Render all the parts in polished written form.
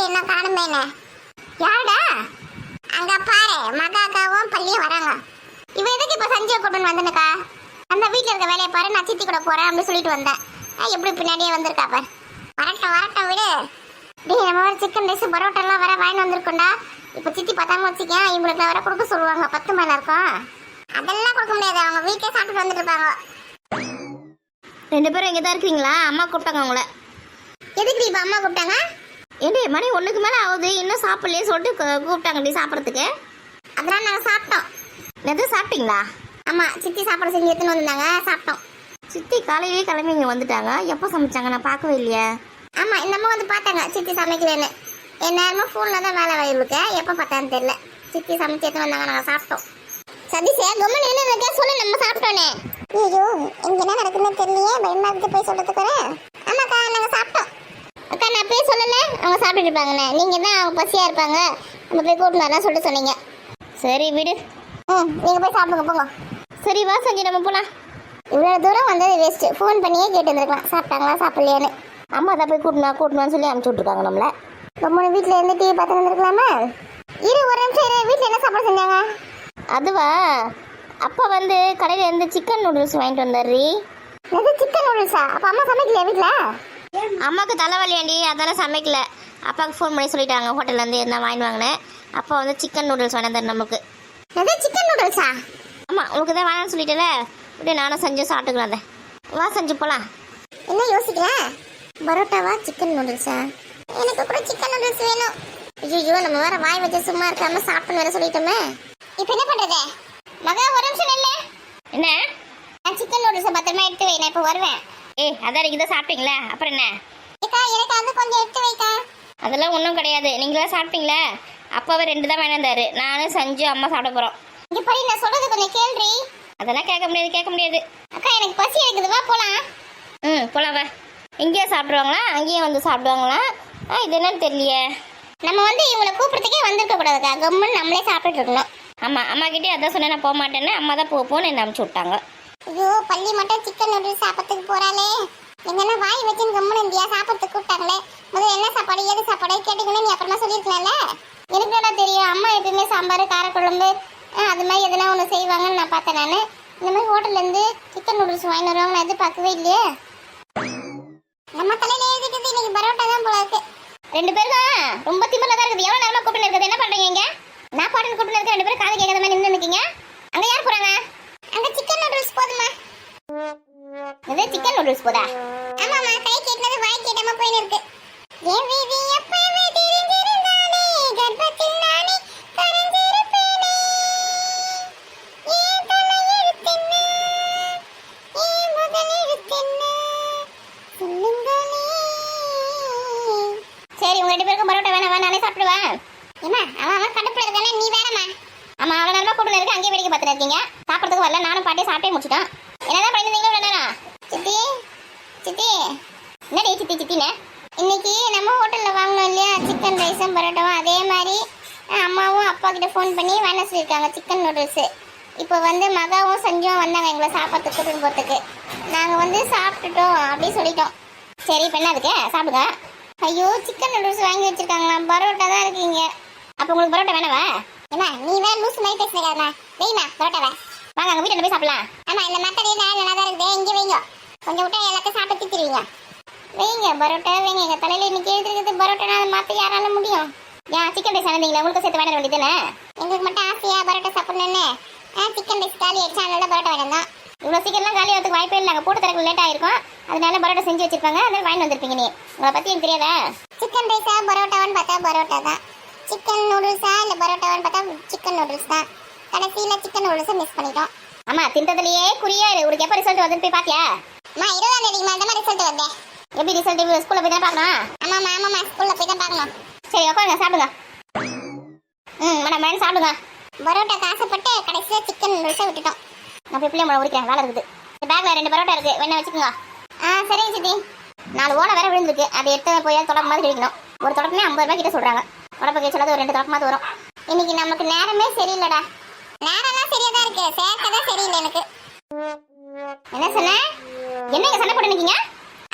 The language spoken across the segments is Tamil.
என்ன காணுமே என்ன யாருடா அங்க பாரு மகாக்காவும் பள்ளியும் வராங்க. இவ எதுக்கு இப்ப சஞ்சய் கூட்டன் வந்தனுக்கா? அந்த வீட்டுல இருக்க வேலையை பாரு, நான் சித்தி கூட போறேன் அப்படின்னு சொல்லிட்டு வந்தேன். எப்படி பின்னாடியே வந்திருக்கா பாரு. வரட்டும் விடு. டேய் நம்ம வேற சிக்கன் ரைஸ் பரோட்டா எல்லாம் வேற வாங்கி வந்திருக்கோம்டா. இப்ப சித்தி பார்த்தாம வச்சுக்கேன், இவங்களுக்கு வேற கொடுக்க சொல்லுவாங்க. 10 மேல இருக்கும். அதெல்லாம் கொடுக்க முடியாது, அவங்க வீட்டுல சாப்பிட்டு வந்துட்டு இருப்பாங்க. 2 பேரும் இங்கே தான் இருக்கீங்களா? அம்மா கூப்பிட்டாங்க உங்களை. எதுக்கு இப்ப அம்மா கூப்பிட்டாங்க? ஏண்டி மணி 1க்கு மேலே ஆகுது, இன்னும் சாப்பிடலையே சொல்லிட்டு கூப்பிட்டாங்கடி சாப்பிட்றதுக்கு. அதெல்லாம் நாங்க சாப்பிட்டோம். எதுவும் சாப்பிட்டீங்களா? ஆமா, சித்தி சாப்பாடு செஞ்சு எடுத்துன்னு வந்தாங்க, சாப்பிட்டோம். சித்தி காலையிலேயே கிளம்பி இங்கே வந்துட்டாங்க. எப்போ சமைச்சாங்க? நான் பார்க்கவே இல்லையே. ஆமா, இந்த அம்மா வந்து பார்த்தாங்க சித்தி சமைக்கலன்னு. நேரமா ஃபோன்ல தான் வேலை வயிறுக்கு, எப்போ பார்த்தான்னு தெரியல. சித்தி சமைச்சு எடுத்து வந்தாங்க, நாங்கள் சாப்பிட்டோம். சதீஷே கம்மன் என்ன இருக்கா சொல்லு, நம்ம சாப்பிட்டோனே. ஐயோ இங்க என்ன நடக்குதுன்னு தெரியலையே, பயமா இருக்கு போய் சொல்றதுக்கு வர. ஆமாக்கா நாங்க சாப்பிட்டோம். அக்கா நான் போய் சொல்லல, அவங்க சாப்பிட்டு இருப்பாங்கண்ணே. நீங்க தான் அவங்க பசியா இருப்பாங்க, நம்ம போய் கூட்டிட்டு வரலாம் சொல்லிட்டு சொன்னீங்க. சரி விடு. நீங்க போய் சாப்பிடுங்க போங்க. சரி வா சஞ்சய் நம்ம போலாம். இவ்வளோ தூரம் வந்தது வேஸ்ட். ஃபோன் பண்ணியே கேட்டு வந்துருக்கலாம் சாப்பிட்டாங்களா சாப்பிடலையான்னு. அம்மா தான் போய் கூட்டணும்னு சொல்லி அனுப்பிச்சு விட்ருக்காங்க நம்மள. ரொம்ப வீட்டில் இருந்து டிவி பார்த்து வந்துருக்கலாமா? ஒரு நிமிஷம் இரு, வீட்டில் என்ன சாப்பாடு செஞ்சாங்க? அதுவா, அப்பா வந்து கடையில் இருந்து சிக்கன் நூடுல்ஸ் வாங்கிட்டு வந்தாரு. எது சிக்கன் நூடுல்ஸா? அப்போ அம்மா சமைக்கலையா வீட்டில்? அம்மாவுக்கு தலைவலியாண்டி, அதெல்லாம் சமைக்கல. அப்பாவுக்கு ஃபோன் பண்ணி சொல்லிட்டாங்க, ஹோட்டல்லேருந்து என்ன வாங்கி வாங்கினேன். அப்பா வந்து சிக்கன் நூடுல்ஸ் வாங்கி தரேன் நமக்கு. எது சிக்கன் நூடுல்ஸா? ஆமாம், உங்களுக்கு தான் வேணாம்னு சொல்லிட்டல, இப்படி நானும் செஞ்சு சாப்பிட்டுக்கலாம். வா செஞ்சு போகலாம். என்ன யோசிக்கிறேன்? பரோட்டாவா சிக்கன் நூடுல்ஸா? எனக்கு கூட சிக்கன் நூடுல்ஸ் வேணும். ஐயோ நம்ம வேற வாய் வச்சு சும்மா இருக்காம சாப்பிட்டு வேற சொல்லிட்டோமே. இப்போ என்ன பண்றது? மகா ஒரு நிமிஷம் இல்லை. என்ன? நான் சிக்கன் நூடுல்ஸை பத்திரமா எடுத்து வை, நான் இப்போ வருவேன். அதான் நீங்கள் தான் சாப்பிட்டீங்களா, அப்புறம் என்ன? ஏக்கா எனக்கு அது கொஞ்சம் எடுத்து வைக்கா. அதெல்லாம் ஒன்றும் கிடையாது, நீங்களாம் சாப்பிட்டீங்களா? அப்பாவை 2 தான் வேணாந்தாரு, நானும் செஞ்சு அம்மா சாப்பிட போகிறோம். இங்கே போய் நான் சொல்றது கொஞ்சம் கேள்றி. அதெல்லாம் கேட்க முடியாது. அக்கா எனக்கு பசி எடுக்குது, வா போலாம். போலாம் வா. இங்கேயே சாப்பிடுவாங்களா, அங்கேயும் வந்து சாப்பிடுவாங்களா? இது என்னன்னு தெரியலையே. நம்ம வந்து இவங்களை கூப்பிடுறதுக்கே வந்திருக்க கூடாதுக்கா, கம்முன்னு நம்மளே சாப்பிட்டு இருக்கணும். ஆமாம், அம்மா கிட்டே அதான் சொன்னேன், நான் போக மாட்டேன்னு. அம்மா தான் போன்னு என்ன அனுப்பிச்சு விட்டாங்க. ஐயோ பள்ளி மட்டும் சிக்கன் நூடுல்ஸ் சாப்பிட்றதுக்கு போறாளே. எங்கன்னா வாய் வச்சுன்னு கம்முன்னு இந்தியா சாப்பிட்றதுக்கு கூப்பிட்டாங்களே. முதல்ல என்ன சாப்பாடு ஏது சாப்பாடு கேட்டுக்கணும், நீ அப்புறமா சொல்லியிருக்கலாம்ல. எனக்கு என்ன தெரியும், அம்மா எப்பயுமே சாம்பார் காரக்குழம்பு அது மாதிரி எதனா ஒன்று செய்வாங்கன்னு நான் பார்த்தேன். நான் இந்த மாதிரி ஹோட்டல்லேருந்து சிக்கன் நூடுல்ஸ் வாங்கிட்டு வருவாங்க, நான் எதிர்பார்க்கவே இல்லையே. நம்ம தலையில எழுதிக்கிறது இன்னைக்கு பரோட்டா தான் போல இருக்கு. 2 பேரும் ரொம்ப திமிரா தான் இருக்குது. எவ்வளோ நேரமாக கூப்பிட்டு இருக்குது, என்ன பண்ணுறீங்க இங்கே? நான் பாட்டு கூப்பிட்டு இருக்க, 2 பேரும் காது கேட்காத மாதிரி நின்று நிற்கீங்க. அங்கே யார் போகிறாங்க? அங்க சிக்கன் நூடுல்ஸ் போதுமா? இது சிக்கன் நூடுல்ஸ் போதா? ஆமாம்மா, கை கேட்டது வாய் கேட்டாம போயின்னு இருக்கு. என் வீதி எப்பவே தெரிஞ்சிருந்தானே, கர்ப்பத்தில் நானே கரைஞ்சிருப்பேனே. ஏன் தலை எழுத்தென்ன, ஏன் முதல் எழுத்தென்ன, சொல்லுங்களே. சரி, உங்க 2 பேருக்கும் பரோட்டா வேணாம், நானே சாப்பிடுவேன். ஏம்மா அவன் கடுப்புல இருக்கானே, நீ வேணாமா? ஆமாம், அவ்வளோ நேரமாக கூப்பிட்டு இருக்கு, அங்கேயே வேடிக்கை பார்த்துட்டு இருக்கீங்க. சாப்பிட்றதுக்கு வரல, நானும் பாட்டே சாப்பிட்டே முடிச்சிட்டேன். என்னதான் பண்ணிருந்தீங்களோ இவ்வளோ நேரம்? சித்தி சித்தி என்னடி சித்தினே? இன்னைக்கு நம்ம ஹோட்டலில் வாங்கினோம் இல்லையா சிக்கன் ரைஸும் பரோட்டாவும், அதே மாதிரி அம்மாவும் அப்பா கிட்ட ஃபோன் பண்ணி வேண சொல்லியிருக்காங்க சிக்கன் நூடுல்ஸு. இப்போ வந்து மகாவும் சஞ்சும் வந்தாங்க எங்களை சாப்பிட்றதுக்கு கூட்டின்னு போகிறதுக்கு. நாங்கள் வந்து சாப்பிட்டுட்டோம் அப்படி சொல்லிட்டோம். சரி, இப்போ என்ன அதுக்கு சாப்பிடுங்க. ஐயோ சிக்கன் நூடுல்ஸ் வாங்கி வச்சிருக்காங்களா, பரோட்டா தான் இருக்கீங்க. அப்போ உங்களுக்கு பரோட்டா வேணாவா? ஏமா நீ வேற லூஸ் மாதிரி பேசுறீங்க. வெய்மா பரோட்டாவை. வாங்க அங்கே வீட்டில் போய் சாப்பிடலாம். ஆமாம் இந்த மத்தடி நல்லா தான் இருக்குது, இங்கே வைங்க. கொஞ்சம் விட்டா எல்லாத்தையும் சாப்பிட்டு திட்டுருவீங்க. வைங்க பரோட்டா வைங்க. எங்கள் தலையில் இன்னைக்கு எழுதிருக்குது பரோட்டானா அதை மாற்ற யாரால முடியும்? ஏன் சிக்கன் ரைஸ் ஆனந்தீங்களா? உங்களுக்கு சேர்த்து வேண வேண்டியதுதானே? எங்களுக்கு மட்டும் ஆசையா பரோட்டா சாப்பிடணுன்னு சிக்கன் ரைஸ் காலி ஆயிடுச்சு, அதனால பரோட்டா வேணும். இவ்வளோ சீக்கிரம்லாம் காலி ஆகிறதுக்கு வாய்ப்பே இல்லை. நாங்கள் போட்டு தரக்கு லேட் ஆகிருக்கும், அதனால பரோட்டா செஞ்சு வச்சிருப்பாங்க, அதனால வாங்கி வந்திருப்பீங்க. நீ உங்களை பற்றி எனக்கு தெரியாதா? சிக்கன் ரைஸா பரோட்டாவான்னு பார்த்தா பரோட்டா தான். சிக்கன் நூடுல்ஸா இல்லை பரோட்டாவான்னு பார்த்தா சிக்கன் நூடுல்ஸ் தான். கடைசியில் சிக்கன் நூடுல்ஸை மிஸ் பண்ணிட்டோம். ஆமாம், தின்றதுலையே குறியாரு. உனக்கு எப்போ ரிசல்ட் வருதுன்னு போய் பார்த்தியா? 20ஆம் தேதிக்கு மேலே தான் ரிசல்ட் வருது. எப்படி ரிசல்ட்? ஸ்கூலில் போய் தான் பார்க்கணும். ஆமாம்மா ஸ்கூலில் போய் தான் பார்க்கணும். சரி உட்காருங்க, சாப்பிடுங்க. மேடம் சாப்பிடுங்க. பரோட்டாக்கு ஆசைப்பட்டு கடைசியாக சிக்கன் நூடுல்ஸை விட்டுட்டோம். நான் போய் பிள்ளைய உரிக்கிறேன், வேலை இருக்குது. இந்த பேக்கில் 2 பரோட்டா இருக்குது, வேணா வச்சுக்கோங்க. சரிங்க சித்தி. 4 ஓலை வேற விழுந்துருக்கு, அதை எடுத்து போய் தொடப்பு மாதிரி வைக்கணும். ஒரு தொடப்புனே 50 ரூபாய் கிட்ட சொல்கிறாங்க. உடம்பு கேட்கலாது ஒரு 2 தொடப்பமாவது வரும். இன்னைக்கு நமக்கு நேரமே சரியில்லடா. நேரம்லாம் சரியா தான் இருக்கு, சேர்க்க தான் சரியில்லை எனக்கு. என்ன சொன்ன? என்னங்க சண்டை போட்டு நிற்கீங்க?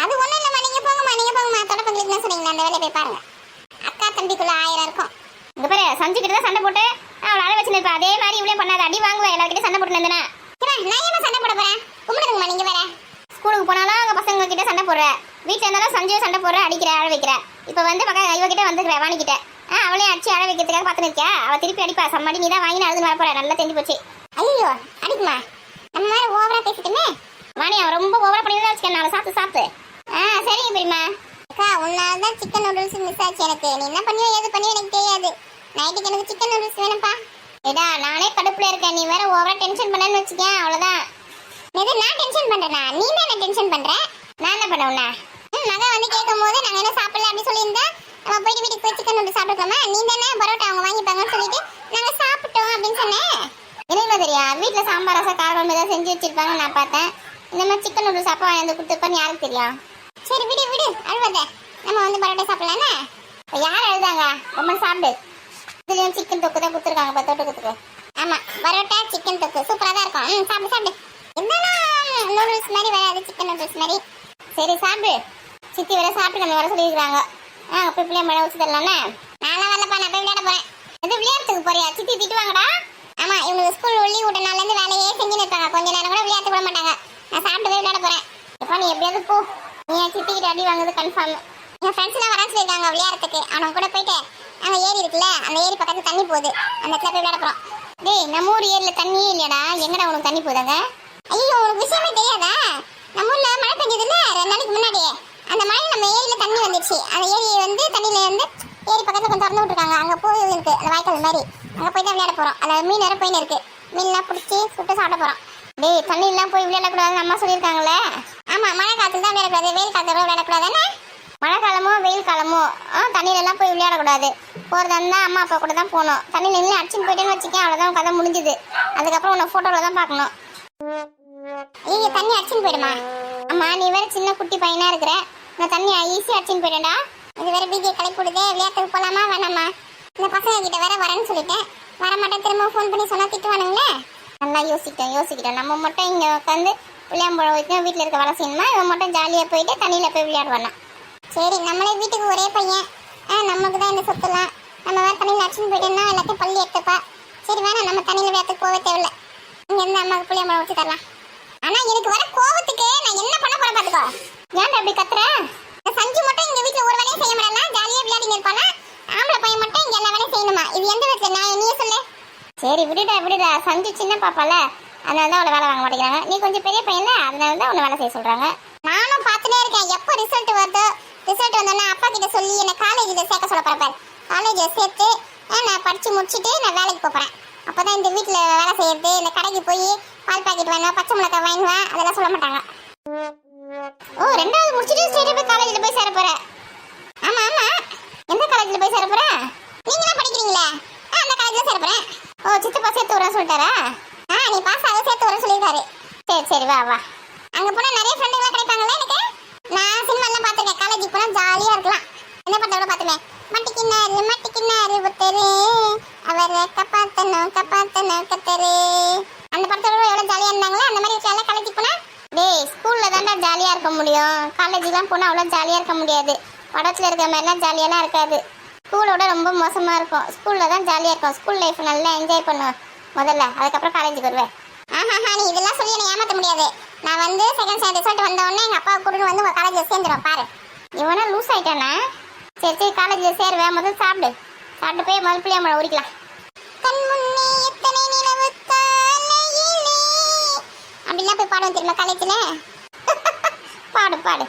அது ஒன்றும் இல்லைம்மா, நீங்கள் போங்கம்மா தொடப்பங்களுக்கு சொன்னீங்களா, அந்த வேலையை போய் பாருங்க. அக்கா மண்டிக்குள்ள 1000 இருக்கும். இங்க பாரு சஞ்சு கிட்ட தான் சண்டை போட்டு அவளை அழ வச்சு நிற்பா. அதே மாதிரி இவ்வளோ பண்ணாத, அடி வாங்குவேன் எல்லார்கிட்ட சண்டை போட்டு இருந்தேன்னா. நான் என்ன சண்டை போட போறேன்? கும்பிடுங்கம்மா நீங்க வேற. ஸ்கூலுக்கு போனாலும் அங்கே பசங்க கிட்ட சண்டை போடுற, வீட்டில் இருந்தாலும் சஞ்சய் சண்டை போடுற, அடிக்கிற, அழ வைக்கிற. இப்போ வந்து பக்கம் இவகிட்ட வந்துக்கிற வாணிக்கிட்ட அவளையும் அடிச்சு அழ வைக்கிறதுக்காக பார்த்துன்னு இருக்கியா? அவள் திருப்பி அடிப்பா. சம்மாடி நீ தான் வாங்கி அழுதுன்னு வரப்போற. நல்லா தெரிஞ்சு போச்சு. ஐயோ அடிக்குமா? நம்ம மாதிரி ஓவரா பேசிட்டுமே. வாணி அவன் ரொம்ப ஓவரா பண்ணிதான் வச்சுக்கேன். நாளை சாப்பிட்டு சரிங்க பெரியம்மா. அக்கா உன்னால தான் சிக்கன் நூடுல்ஸ் மிஸ் ஆச்சு எனக்கு. நீ என்ன பண்ணியோ ஏது பண்ணியோ எனக்கு தெரியாது. நைட்டுக்கு எனக்கு சிக்கன் நூடுல்ஸ் வேணும்ப்பா. ஏடா நானே கடுப்புல இருக்கேன், நீ வேற ஓவரா டென்ஷன் பண்ணேன்னு வச்சுக்கேன், அவ்வளோதான். எது நான் டென்ஷன் பண்றேனா? நீ தான் என்ன டென்ஷன் பண்ற? நான் என்ன பண்ண உன்ன? மகன் வந்து கேட்கும் போது நாங்க என்ன சாப்பிடல அப்படின்னு சொல்லியிருந்தா நம்ம போயிட்டு வீட்டுக்கு போய் சிக்கன் நூடுல்ஸ் சாப்பிட்டுக்கலாமா? நீ தானே பரோட்டா அவங்க வாங்கிப்பாங்கன்னு சொல்லிட்டு நாங்க சாப்பிட்டோம் அப்படின்னு சொன்னேன். எனக்கு தெரியா, வீட்டில் சாம்பார் ரசம் காரம் ஏதாவது செஞ்சு வச்சிருப்பாங்க நான் பார்த்தேன். இந்த மாதிரி சிக்கன் நூடுல்ஸ் அப்பா வாங்கி வந்து கொடுத்துருப்பான்னு யாருக்கு தெரியும்? சரி விடு விடு அழுவத. நம்ம வந்து பரோட்டா சாப்பிடலாம்னா? இப்போ யார் எழுதாங்க? ரொம்ப சாப்பிடு. இதுலேயும் சிக்கன் தொக்கு தான் கொடுத்துருக்காங்க இப்போ தொட்டுக்கிறதுக்கு. ஆமா பரோட்டா சிக்கன் தொக்கு சூப்பரா தான் இருக்கும். சாப்பிடு சாப்பிடு. என்னன்னா நூடுல்ஸ் மாதிரி வராது, சிக்கன் நூடுல்ஸ் மாதிரி. சரி சாப்பிடு. சித்தி வேற சாப்பிட்டு நம்ம வர சொல்லியிருக்காங்க. போய் பிள்ளைய மழை வச்சு தரலாம்னே. நானும் வரலப்பா, நான் போய் விளையாட போறேன். எது விளையாட்டுக்கு போறியா? சித்தி திட்டுவாங்கடா. ஆமா இவங்க ஸ்கூல் லீவ் விட்டனால இருந்து வேலையே செஞ்சு நிற்பாங்க. கொஞ்ச நேரம் கூட விளையாட்டு விட மாட்டாங்க. நான் சாப்பிட்டு போய் விளையாட போறேன். எப்பா நீ எப்படியாவது போ. நீ என் சித்தி கிட்ட அடி வாங்குறது கன்ஃபார்ம். என் ஃப்ரெண்ட்ஸ் எல்லாம் வர சொல்லியிருக்காங்க விளையாடுறதுக்கு. அவங்க கூட போயிட்டு அங்க ஏரி இருக்குல்ல, அந்த ஏரி பக்கத்துல தண்ணி போகுது, அந்த இடத்துல போய் விளையாட போறோம். டேய் நம்ம ஊர் ஏரியில தண்ணியே இல்லையாடா, எங்கடா உனக்கு தண்ணி போதாங்க? ஐயோ உனக்கு விஷயமே தெரியாதா? நம்ம ஊர்ல மழை பெஞ்சதுல 2 நாளைக்கு முன்னாடியே அந்த மழையில நம்ம ஏரியில தண்ணி வந்துச்சு. அந்த ஏரி வந்து தண்ணியில வந்து ஏரி பக்கத்துல கொஞ்சம் திறந்து விட்டுருக்காங்க. அங்க போய் இருக்கு அந்த வாய்க்கால் மாதிரி, அங்க போய் தான் விளையாட போறோம். அதுல மீன் வேற போயின்னு இருக்கு. மீன்லாம் பிடிச்சி சுட்டு சாப்பிட போறோம். டேய் தண்ணி எல்லாம் போய் விளையாடக்கூடாதுன்னு அம்மா சொல்லியிருக்காங்களே. ஆமா மழை காலத்துல தான் விளையாடக்கூடாது, வெயில் காலத்துல விளையாடக்கூடாதுன்னு. மழை காலமோ வெயில் காலமோ தண்ணியில எல்லாம் போய் விளையாடக்கூடாது. போறதா இருந்தா அம்மா அப்பா கூட தான் போகணும். தண்ணியில நின்று அடிச்சுன்னு போயிட்டேன்னு வச்சுக்கேன், அவ்வளோதான் கதை முடிஞ்சுது. அதுக்கப்புறம் உன்னை போட்டோல தான் பார்க்கணும். ஐயோ தண்ணி அடிச்சுன்னு போயிடுமா? அம்மா நீ வேற சின்ன குட்டி பையனா இருக்கிற, நான் தண்ணி ஈஸியாக அடிச்சுன்னு போயிட்டேன்டா. இது வேற பிஜே கலப்பி விடுதே. விளையாட்டுக்கு போலாமா வேணாமா? இந்த பசங்க கிட்ட வேற வரேன்னு சொல்லிட்டேன். வர மாட்டேன், திரும்ப ஃபோன் பண்ணி சொன்னா திட்டுவானுங்களே. நல்லா யோசிக்கிட்டோம். நம்ம மட்டும் இங்கே உட்காந்து விளையாம்பழம் வைக்கணும், வீட்டில் இருக்க வேலை செய்யணுமா? இவன் மட்டும் ஜாலியாக போயிட்டு தண்ணியில் போய் விளையாடுவானா? சரி நம்மளே வீட்டுக்கு ஒரே பையன், நமக்கு தான் இந்த சொத்துலாம். நம்ம வேற தண்ணியில் அடிச்சுன்னு போயிட்டோம்னா எல்லாத்தையும் பள்ளி எடுத்துப்பா. சரி வேணாம், நம்ம தண்ணியில் விளையாட்டுக்கு போகவே தேவையில்லை. இங்க இருந்து அம்மாவுக்கு புளியம்பழம் வச்சு தரலாம். ஆனா எனக்கு வர கோவத்துக்கு நான் என்ன பண்ண போறேன் பாத்துக்கோ. ஏன்டா அப்படி கத்துற? சஞ்சு மட்டும் இங்க வீட்டுல ஒரு வேலையும் செய்ய மாட்டானா, ஜாலியா விளையாடி இருப்பானா? ஆம்பளை பையன் மட்டும் இங்க எல்லா வேலையும் செய்யணுமா? இது எந்த விதத்துல நான் நீயே சொல்லு. சரி விடுடா. சஞ்சு சின்ன பாப்பால, அதனால தான் அவளை வேலை வாங்க மாட்டேங்கிறாங்க. நீ கொஞ்சம் பெரிய பையன்ல, அதனால தான் உன்னை வேலை செய்ய சொல்றாங்க. நானும் பார்த்துட்டே இருக்கேன் எப்போ ரிசல்ட் வருதோ. ரிசல்ட் வந்தோன்னா அப்பா கிட்ட சொல்லி என்ன காலேஜில் சேர்க்க சொல்ல போறேன். காலேஜில் சேர்த்து நான் படிச்சு முடிச்சுட்டு நான் வேலைக்கு போறேன். அப்பதான் இந்த வீட்டுல வேலை செய்யறது, இந்த கடைக்கு போய் பால் பாக்கெட் வாங்குவேன், பச்சை மிளகாய் வாங்குவேன், அதெல்லாம் சொல்ல மாட்டாங்க. ஓ 2வது முடிச்சுட்டு ஸ்ட்ரெயிட்டா போய் காலேஜில் போய் சேர போற? ஆமா ஆமா. எந்த காலேஜில் போய் சேர போற? நீங்க தான் படிக்கிறீங்களே, அந்த காலேஜ்ல சேர போறேன். ஓ சித்தப்பா சேர்த்து வரேன் சொல்லிட்டாரா? நீ பாஸ் ஆக சேர்த்து வர சொல்லியிருக்காரு. சரி வா. அங்க போனா நிறைய ஃப்ரெண்டுங்களா கிடைப்பாங்களே எனக்கு. நான் சினிமா எல்லாம் பாத்துருக்கேன். காலேஜுக்கு போனா ஜாலியா இருக்கலாம். என்ன படத்தோட பாத்துமே, மட்டிக்கினாரு ஒருத்தரு, அவரை கப்பாத்தனும் கத்தரு. அந்த படத்தோட எவ்வளவு ஜாலியா இருந்தாங்களோ அந்த மாதிரி எல்லாம் காலேஜுக்கு போனா. டேய் ஸ்கூல்ல தான்டா ஜாலியா இருக்க முடியும், காலேஜுக்குலாம் போனால் அவ்வளோ ஜாலியா இருக்க முடியாது. படத்துல இருக்கிற மாதிரிலாம் ஜாலியெல்லாம் இருக்காது. ஸ்கூலோட ரொம்ப மோசமா இருக்கும். ஸ்கூல்ல தான் ஜாலியா இருக்கும். ஸ்கூல் லைஃப் நல்லா என்ஜாய் பண்ணுவேன் முதல்ல, அதுக்கப்புறம் காலேஜுக்கு வருவேன். நீ இதெல்லாம் சொல்லி என்ன ஏமாத்த முடியாது. நான் வந்து செகண்ட் ஸ்டாண்டர்ட் ரிசல்ட் வந்த உடனே எங்க அப்பா கூட்டிட்டு வந்து காலேஜ்ல சேர்ந்துடும் பாரு. இவனா லூஸ் ஆயிட்டானா? சரி காலேஜில் சேருவேன். முதல் சாப்பிட்டு போய் முதல் புளியம்பழம் உரிக்கலாம். கண் முன்னே எத்தனை நிலவு காலையிலே அப்படிலாம் போய் பாடுவோம் தெரியுமா காலேஜ்ல. பாடு